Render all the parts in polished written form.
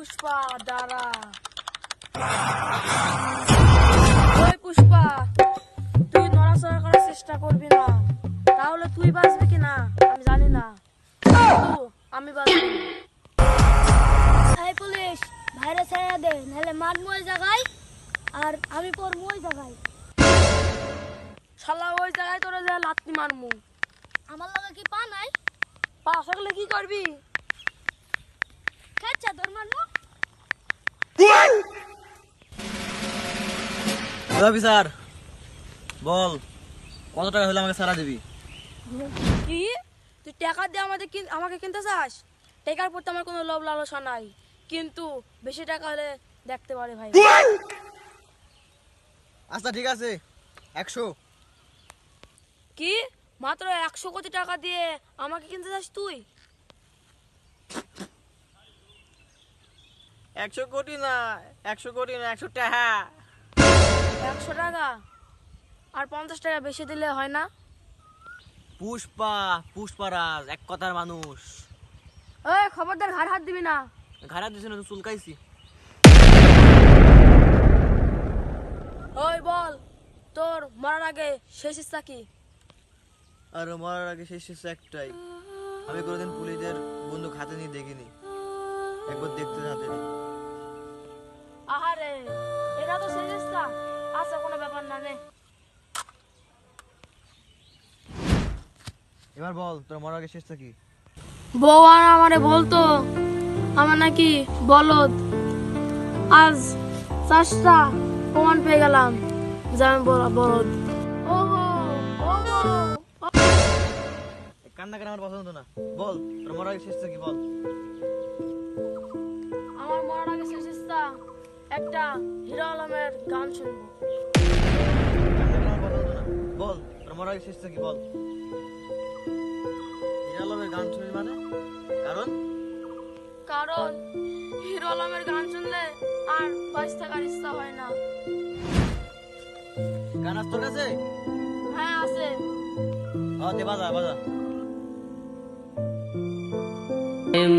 পুষ্পা দাঁড়া। ওই পুষ্পা, তুই নড়াচড়া করার চেষ্টা করবি না, তাহলে তুই বাঁচবি কিনা আমি জানি না, কিন্তু আমি বাঁচবো। এই পুলিশ, ভাইরে ছেড়ে দে, নাহলে মারমু ওই জায়গায় আর আমি পড়মু ওই জায়গায়। শালা ওই জায়গায় তোরা যা লাত্তি মারমু। আমার লগে কি পা নাই? পা থাকলে কি করবি? খেচ্ছা তোর মারমু। অফিসার বল, কত টাকা হলে আমাকে ছাড়া দিবি? কি তুই টাকা দিয়ে আমাকে কিনতে চাস? টাকার প্রতি আমার কোনো লোভ লালসা নাই, কিন্তু বেশি টাকা হলে দেখতে পারে ভাই। আচ্ছা ঠিক আছে, 100। কি মাত্র 100 কোটি টাকা দিয়ে আমাকে কিনতে চাস তুই? 100 কোটি না, 100 কোটি না, 100 টাকা। 100 টাকা আর 50 টাকা বেশি দিলে হয় না? পুষ্পারাজ এক কথার মানুষ। ওই খবরদার ঘাড় হাত দিবি না। ঘাড়া দিছে না তো চুলকাইছি। ওই বল, তোর মরার আগে শেষ ইচ্ছা কি? আর মরার আগে শেষ শেষ একটাই, আমি কোনোদিন পুলিশের বন্দুক হাতে নিয়ে দেখিনি, একবার দেখতে হাতে নেই। আহারে, এটা তো শেষ ইচ্ছা। আচ্ছা কোনো ব্যাপার না নে। এবার বল, তোর মরার আগে শেষটা কি? বউ আর আমারে বলতো আমার নাকি বলদ। আজ 4টা প্রমাণ পেয়ে গেলাম যে আমি বলদ। ওহো, ওহো। কান্না আমার পছন্দ না। বল, তোর মরার আগে শেষটা কি বল? আমার মরার আগে শেষ ইচ্ছা একটা হিরো আলমের গান শুনবো। কান্না আমার পছন্দ না। বল, তোর মরার আগে শেষটা কি বল? হিরালমের গান শুনি মানে? কারণ হিরো আলমের গান শুনলে আর বাঁচতে থাকার ইচ্ছা হয় না। গান আস তোর কাছে? হ্যাঁ আছে। দে বাজা বাজা।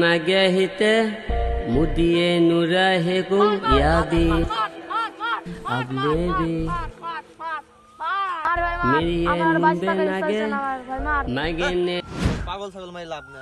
मगहिते मुदिए नुरहे को यादी अब ले भी मेरी ये मुंबे नगे मगे ने পাগল ছাগল মাই লাভ না।